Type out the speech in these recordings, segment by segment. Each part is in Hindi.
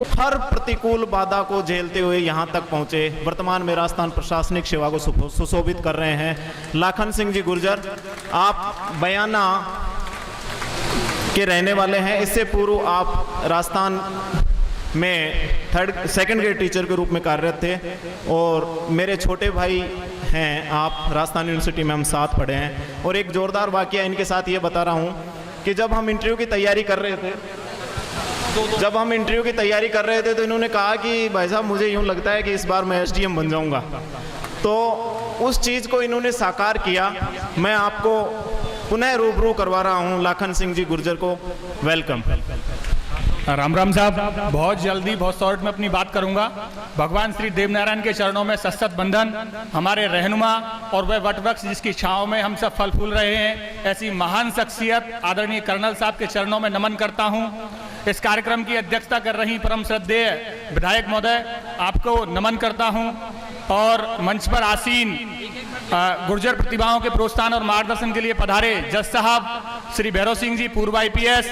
हर प्रतिकूल बाधा को झेलते हुए यहाँ तक पहुँचे। वर्तमान में राजस्थान प्रशासनिक सेवा को सुशोभित कर रहे हैं लाखन सिंह जी गुर्जर। आप बयाना के रहने वाले हैं। इससे पूर्व आप राजस्थान में सेकंड ग्रेड टीचर के रूप में कार्यरत थे और मेरे छोटे भाई हैं। आप राजस्थान यूनिवर्सिटी में हम साथ पढ़े हैं। और एक जोरदार वाकया इनके साथ ये बता रहा हूँ कि जब हम इंटरव्यू की तैयारी कर रहे थे तो इन्होंने कहा कि भाई साहब मुझे यूँ लगता है कि इस बार मैं एसडीएम बन जाऊँगा। तो उस चीज़ को इन्होंने साकार किया। मैं आपको पुनः रूबरू करवा रहा हूँ लाखन सिंह जी गुर्जर को। वेलकम। राम राम साहब, बहुत जल्दी बहुत शॉर्ट में अपनी बात करूंगा। भगवान श्री देवनारायण के चरणों में सशत बंधन, हमारे रहनुमा और वह वटवृक्ष जिसकी छांव में हम सब फल फूल रहे हैं, ऐसी महान शख्सियत आदरणीय कर्नल साहब के चरणों में नमन करता हूं। इस कार्यक्रम की अध्यक्षता कर रही परम श्रद्धेय विधायक महोदय, आपको नमन करता हूं। और मंच पर आसीन गुर्जर प्रतिभाओं के प्रोत्साहन और मार्गदर्शन के लिए पधारे जज साहब श्री भैरव सिंह जी, पूर्व आईपीएस,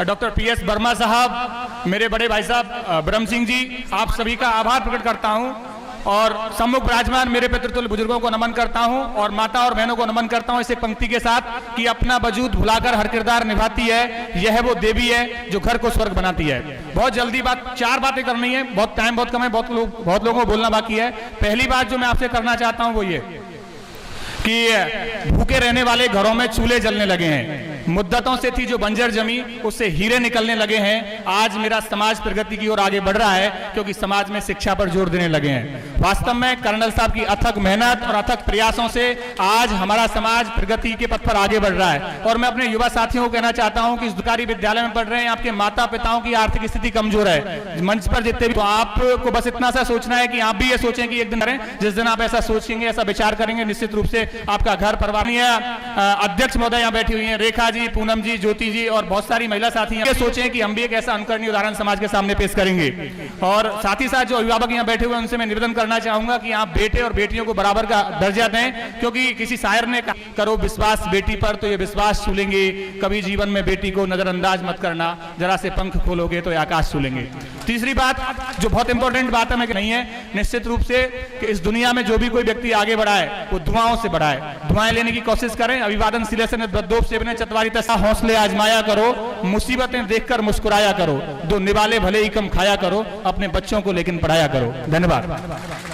डॉक्टर पीएस वर्मा साहब, मेरे बड़े भाई साहब ब्रह्म सिंह जी, आप सभी का आभार प्रकट करता हूं। और सम्मुख विराजमान मेरे पितृतुल्य बुजुर्गों को नमन करता हूं और माता और बहनों को नमन करता हूं इस एक पंक्ति के साथ कि अपना वजूद भुलाकर हर किरदार निभाती है, यह वो देवी है जो घर को स्वर्ग बनाती है। बहुत जल्दी चार बातें करनी है, बहुत टाइम बहुत कम है, बहुत लोगों को बोलना बाकी है। पहली बात जो मैं आपसे करना चाहता हूं वो ये कि भूखे रहने वाले घरों में चूल्हे जलने लगे हैं। मुद्दतों से थी जो बंजर जमी, उससे हीरे निकलने लगे हैं। आज मेरा समाज प्रगति की ओर आगे बढ़ रहा है क्योंकि समाज में शिक्षा पर जोर देने लगे हैं। वास्तव में कर्नल साहब की अथक मेहनत और अथक प्रयासों से आज हमारा समाज प्रगति के पथ पर आगे बढ़ रहा है। और मैं अपने युवा साथियों को कहना चाहता हूं कि इस दुकारी विद्यालय में पढ़ रहे हैं, आपके माता पिताओं की आर्थिक स्थिति कमजोर है। मंच पर जितने भी, तो आपको बस इतना सा सोचना है कि आप भी ये सोचें कि एक दिन करें, जिस दिन आप ऐसा सोचेंगे, ऐसा विचार करेंगे, निश्चित रूप से आपका घर परिवार। अध्यक्ष महोदय यहाँ बैठी हुई हैं, रेखा जी, पूनम जी, ज्योति जी और बहुत सारी महिला साथी हैं। ये सोचें कि हम भी एक ऐसा अनुकरणीय उदाहरण समाज के सामने पेश करेंगे। और साथ ही साथ जो अभिभावक यहाँ बैठे हुए हैं उनसे मैं निवेदन करना चाहूंगा कि आप बेटे और बेटियों को बराबर का दर्जा दें, क्योंकि किसी शायर ने कहा, करो विश्वास बेटी पर तो ये विश्वास छूलेंगे, कभी जीवन में बेटी को नजरअंदाज मत करना, जरा से पंख खोलोगे तो आकाश छूलेंगे। तीसरी बात जो बहुत इंपॉर्टेंट बात है नहीं है, निश्चित रूप से कि इस दुनिया में जो भी कोई व्यक्ति आगे बढ़ा है वो दुआओं से बढ़ा है। दुआएं लेने की कोशिश करें। अभिवादन सिलेसन बद्दोप सेवने चतवारी तसा हौसले आजमाया करो, मुसीबतें देखकर मुस्कुराया करो, दो निवाले भले ही कम खाया करो, अपने बच्चों को लेकिन पढ़ाया करो। धन्यवाद।